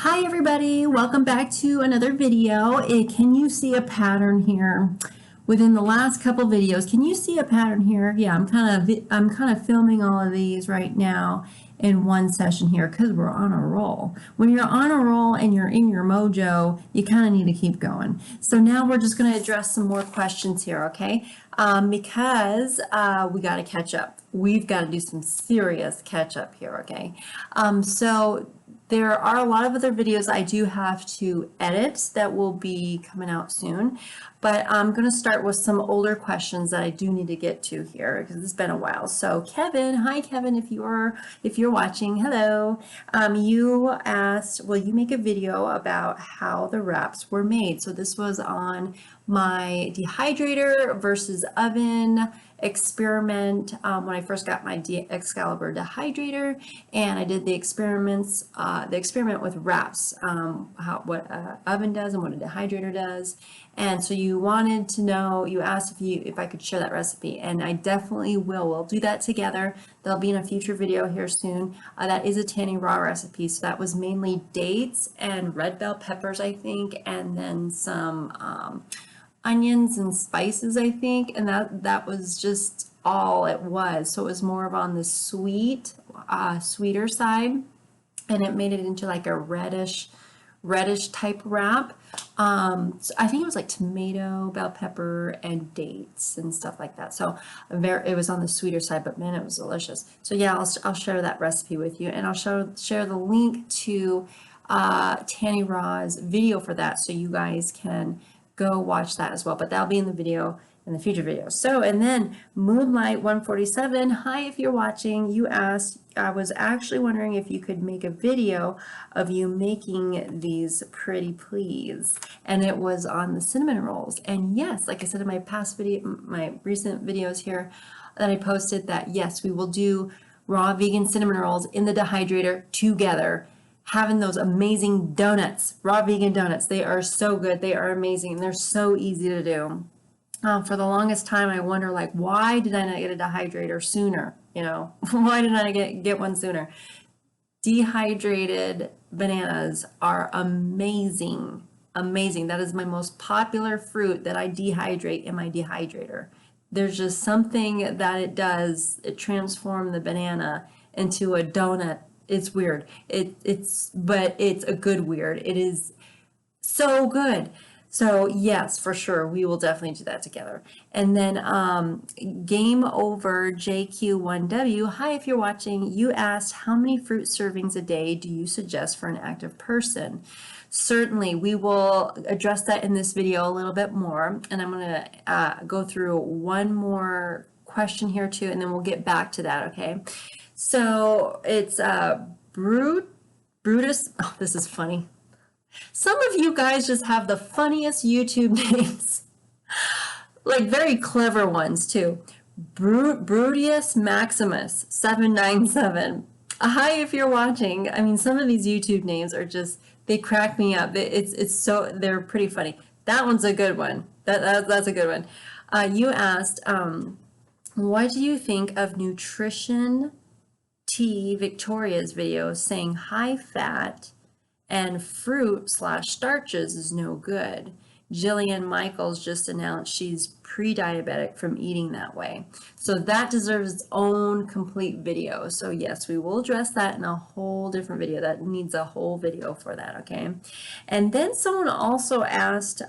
Hi everybody, welcome back to another video. Can you see a pattern here within the last couple videos? Can you see a pattern here? Yeah, I'm kind of filming all of these right now in one session here because we're on a roll. When you're on a roll and you're in your mojo, you kind of need to keep going. So now we're just going to address some more questions here, okay? Because we got to catch up. We've got to do some serious catch up here, okay? So there are a lot of other videos I do have to edit that will be coming out soon, but I'm going to start with some older questions that I do need to get to here because it's been a while. So Kevin, hi Kevin, if you're watching, hello. You asked, will you make a video about how the wraps were made? So this was on my dehydrator versus oven experiment when I first got my Excalibur dehydrator, and I did the experiment with wraps, what oven does and what a dehydrator does. And so you wanted to know, you asked if I could share that recipe, and I definitely will. We'll do that together. That'll be in a future video here soon. That is a TannyRaw recipe, so that was mainly dates and red bell peppers, I think, and then some onions and spices, I think, and that was just all it was. So it was more of on the sweeter side, and it made it into like a reddish type wrap. So I think it was like tomato, bell pepper, and dates and stuff like that. So it was on the sweeter side, but man, it was delicious. So yeah, I'll share that recipe with you, and I'll share the link to TannyRaw's video for that, so you guys can go watch that as well, but that'll be in the video in the future video. So, and then Moonlight 147, hi, if you're watching, you asked, I was actually wondering if you could make a video of you making these pretty please, and it was on the cinnamon rolls. And yes, like I said in my past video, my recent videos here that I posted, that yes, we will do raw vegan cinnamon rolls in the dehydrator together, having those amazing donuts, raw vegan donuts. They are so good. They are amazing. And they're so easy to do. For the longest time, I wonder, like, why did I not get a dehydrator sooner? You know, why did I get one sooner? Dehydrated bananas are amazing. Amazing. That is my most popular fruit that I dehydrate in my dehydrator. There's just something that it does. It transforms the banana into a donut. It's weird. But it's a good weird. It is so good. So yes, for sure, we will definitely do that together. And then Game Over JQ1W, hi, if you're watching, you asked how many fruit servings a day do you suggest for an active person? Certainly, we will address that in this video a little bit more, and I'm going to go through one more question here too, and then we'll get back to that, okay? So it's Brutus. Oh, this is funny. Some of you guys just have the funniest YouTube names, like very clever ones too. Brutus Maximus 797. Hi, if you're watching. I mean, some of these YouTube names are just, they crack me up. They're pretty funny. That one's a good one. That's a good one. You asked, what do you think of Nutrition T Victoria's video saying high fat and fruit/starches is no good? Jillian Michaels just announced she's pre-diabetic from eating that way. So that deserves its own complete video. So yes, we will address that in a whole different video. That needs a whole video for that, okay? And then someone also asked,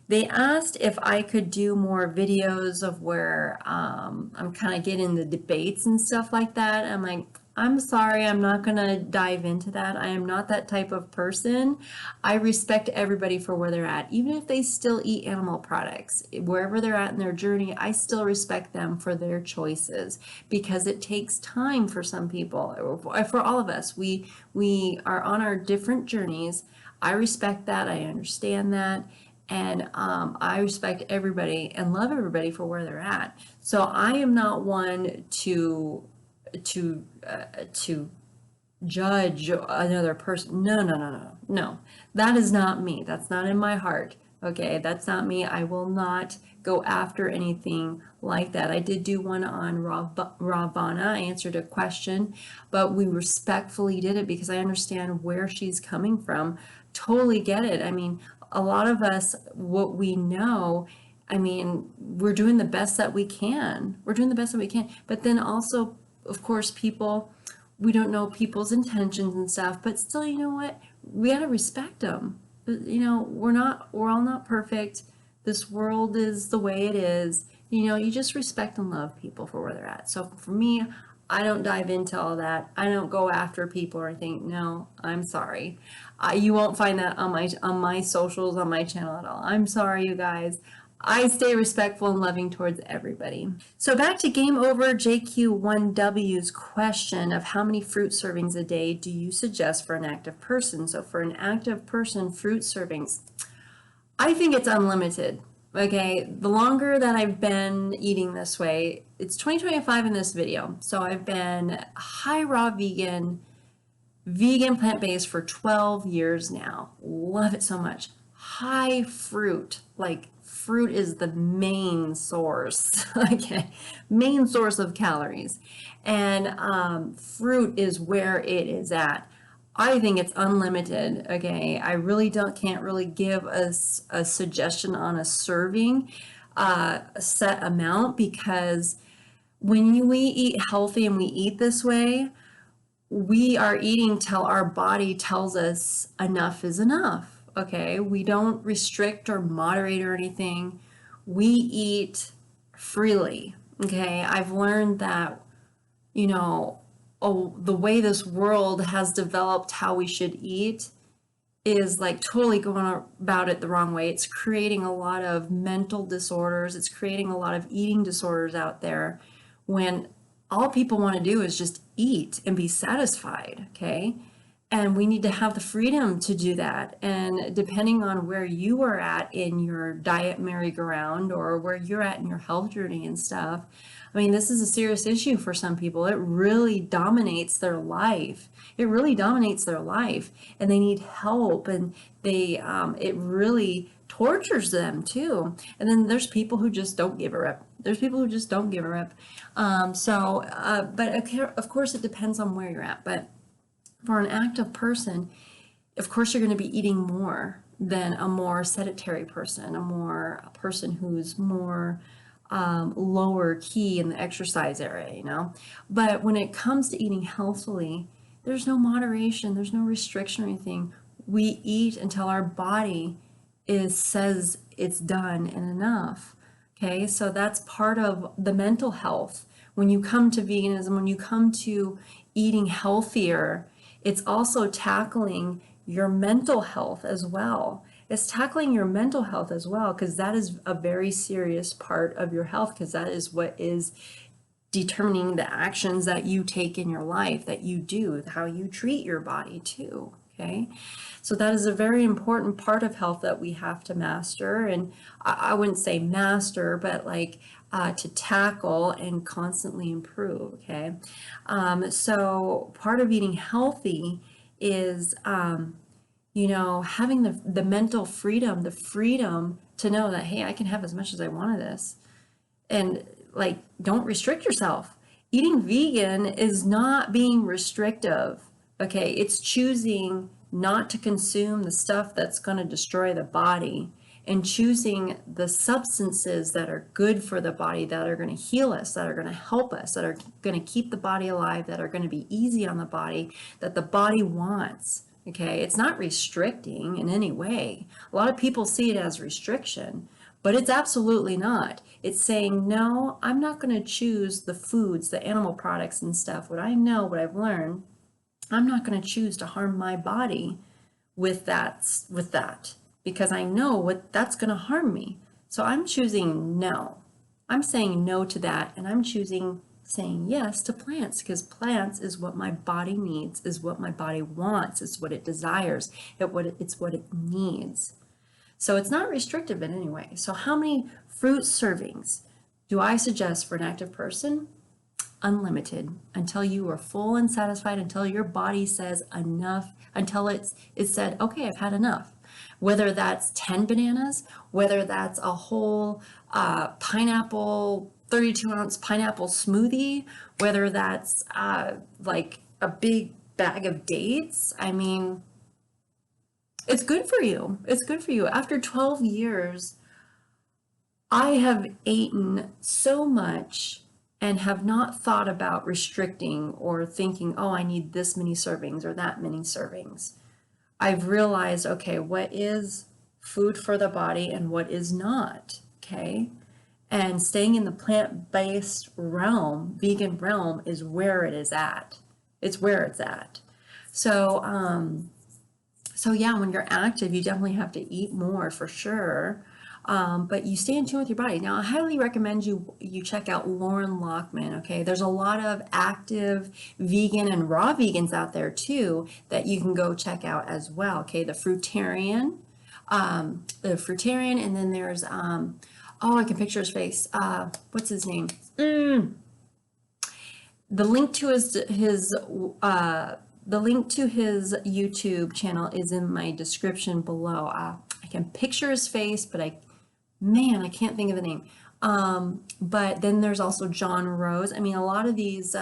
they asked if I could do more videos of where I'm kind of getting the debates and stuff like that. I'm like, I'm sorry, I'm not going to dive into that. I am not that type of person. I respect everybody for where they're at. Even if they still eat animal products, wherever they're at in their journey, I still respect them for their choices, because it takes time for some people, for all of us. We are on our different journeys. I respect that. I understand that. And I respect everybody and love everybody for where they're at. So I am not one to judge another person. No. That is not me. That's not in my heart. Okay, that's not me. I will not go after anything like that. I did do one on Ravana. I answered a question, but we respectfully did it because I understand where she's coming from. Totally get it. I mean, a lot of us, what we know, I mean, we're doing the best that we can. We're doing the best that we can. But then also, of course, people, we don't know people's intentions and stuff, but still, you know what? We got to respect them. You know, we're all not perfect. This world is the way it is. You know, you just respect and love people for where they're at. So for me, I don't dive into all that. I don't go after people or anything. No, I'm sorry. You won't find that on my socials, on my channel at all. I'm sorry, you guys. I stay respectful and loving towards everybody. So back to Game Over JQ1W's question of how many fruit servings a day do you suggest for an active person? So for an active person, fruit servings, I think it's unlimited. Okay, the longer that I've been eating this way, it's 2025 in this video. So I've been high raw vegan plant-based for 12 years now. Love it so much. High fruit, like fruit is the main source, okay, main source of calories. And fruit is where it is at. I think it's unlimited, okay? I really can't really give us a suggestion on a serving, a set amount, because when we eat healthy and we eat this way, we are eating till our body tells us enough is enough. Okay, we don't restrict or moderate or anything. We eat freely. Okay, I've learned that, you know, the way this world has developed how we should eat is like totally going about it the wrong way. It's creating a lot of mental disorders. It's creating a lot of eating disorders out there when all people want to do is just eat and be satisfied. Okay. And we need to have the freedom to do that. And depending on where you are at in your diet merry-go-round or where you're at in your health journey and stuff, I mean, this is a serious issue for some people. It really dominates their life. It really dominates their life, and they need help, and it really tortures them too. And then there's people who just don't give a rip. There's people who just don't give a rip. But of course, it depends on where you're at. But for an active person, of course, you're going to be eating more than a more sedentary person, a person who's more lower key in the exercise area, you know. But when it comes to eating healthily, there's no moderation, there's no restriction or anything. We eat until our body says it's done and enough. Okay, so that's part of the mental health. When you come to veganism, when you come to eating healthier, it's also tackling your mental health as well. It's tackling your mental health as well, because that is a very serious part of your health, because that is what is determining the actions that you take in your life, that you do, how you treat your body too. Okay, so that is a very important part of health that we have to master, and I wouldn't say master, but like to tackle and constantly improve. Okay, so part of eating healthy is you know, having the mental freedom, the freedom to know that, hey, I can have as much as I want of this, and like, don't restrict yourself. Eating vegan is not being restrictive. Okay, it's choosing not to consume the stuff that's going to destroy the body, and choosing the substances that are good for the body, that are going to heal us, that are going to help us, that are going to keep the body alive, that are going to be easy on the body, that the body wants. Okay, it's not restricting in any way. A lot of people see it as restriction, but it's absolutely not. It's saying, no, I'm not going to choose the foods, the animal products and stuff. What I know, what I've learned, I'm not going to choose to harm my body with that, because I know what that's going to harm me. So I'm choosing no. I'm saying no to that, and I'm choosing saying yes to plants, because plants is what my body needs, is what my body wants, it's what it desires, it's what it needs. So it's not restrictive in any way. So how many fruit servings do I suggest for an active person? Unlimited, until you are full and satisfied, until your body says enough, until it's said, okay, I've had enough. whether that's 10 bananas, whether that's a whole pineapple, 32-ounce pineapple smoothie, whether that's like a big bag of dates. I mean, it's good for you. It's good for you. After 12 years, I have eaten so much and have not thought about restricting or thinking, oh, I need this many servings or that many servings. I've realized, okay, what is food for the body and what is not, okay? And staying in the plant-based realm, vegan realm, is where it is at. It's where it's at. So, so yeah, when you're active, you definitely have to eat more for sure. But you stay in tune with your body. Now, I highly recommend you check out Loren Lockman, okay? There's a lot of active vegan and raw vegans out there too that you can go check out as well, okay? TheFruitarian, and then there's, oh, I can picture his face. What's his name? The link to his YouTube channel is in my description below. I can picture his face, but I can't think of the name. But then there's also John Rose. I mean, a lot of these,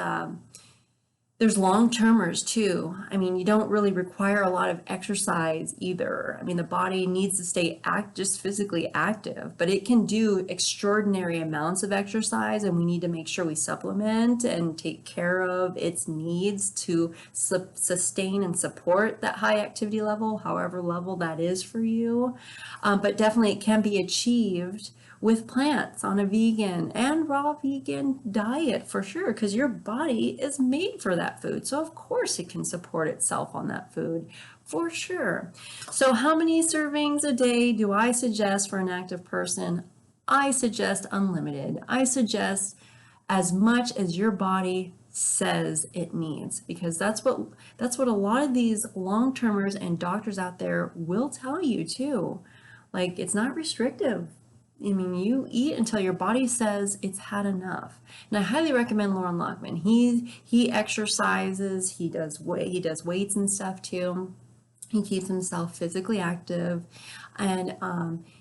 there's long-termers too. I mean, you don't really require a lot of exercise either. I mean, the body needs to stay just physically active, but it can do extraordinary amounts of exercise, and we need to make sure we supplement and take care of its needs to sustain and support that high activity level, however level that is for you. But definitely it can be achieved with plants on a vegan and raw vegan diet for sure, because your body is made for that food. So of course it can support itself on that food for sure. So how many servings a day do I suggest for an active person? I suggest unlimited. I suggest as much as your body says it needs, because that's what a lot of these long-termers and doctors out there will tell you too. Like, it's not restrictive. I mean, you eat until your body says it's had enough. And I highly recommend Loren Lockman. He exercises, he does weights and stuff too. He keeps himself physically active, and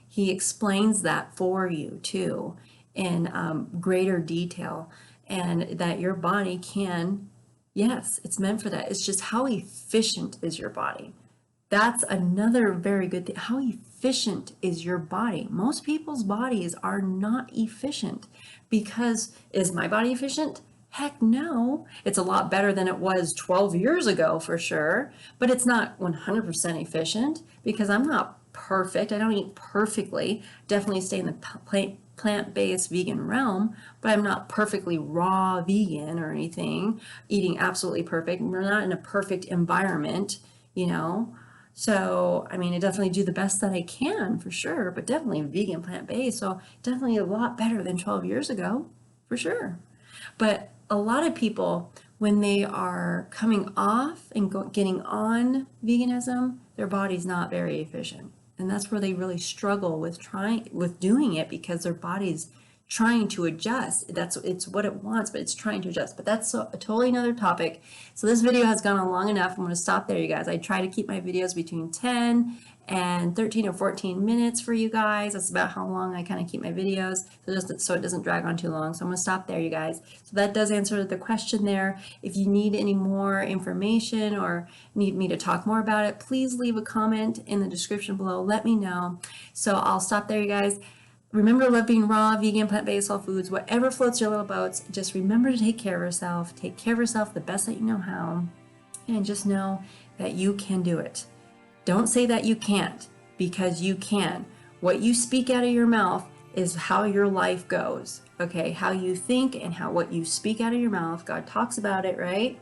he explains that for you too in greater detail, and that your body can, yes, it's meant for that. It's just how efficient is your body. That's another very good thing. How efficient is your body? Most people's bodies are not efficient. Because, is my body efficient? Heck no. It's a lot better than it was 12 years ago for sure, but it's not 100% efficient because I'm not perfect. I don't eat perfectly. Definitely stay in the plant-based vegan realm, but I'm not perfectly raw vegan or anything, eating absolutely perfect. We're not in a perfect environment, you know. So, I mean, I definitely do the best that I can for sure, but definitely vegan, plant-based. So definitely a lot better than 12 years ago for sure. But a lot of people, when they are coming off and getting on veganism, their body's not very efficient. And that's where they really struggle with doing it, because their body's trying to adjust. It's what it wants, but it's trying to adjust. But that's a totally another topic. So this video has gone on long enough. I'm going to stop there, you guys. I try to keep my videos between 10 and 13 or 14 minutes for you guys. That's about how long I kind of keep my videos, so it doesn't drag on too long. So I'm going to stop there, you guys. So that does answer the question there. If you need any more information or need me to talk more about it, please leave a comment in the description below. Let me know. So I'll stop there, you guys. Remember to love being raw, vegan, plant-based, whole foods, whatever floats your little boats. Just remember to take care of yourself. Take care of yourself the best that you know how. And just know that you can do it. Don't say that you can't, because you can. What you speak out of your mouth is how your life goes. Okay, how you think and what you speak out of your mouth. God talks about it, right?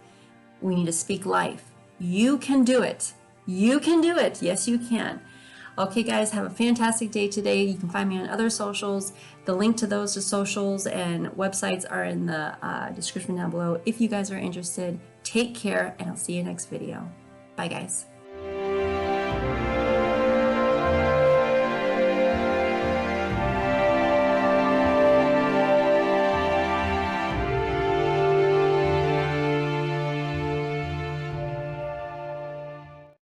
We need to speak life. You can do it. You can do it. Yes, you can. Okay, guys, have a fantastic day today. You can find me on other socials. The link to those socials and websites are in the description down below if you guys are interested. Take care, and I'll see you next video. Bye, guys.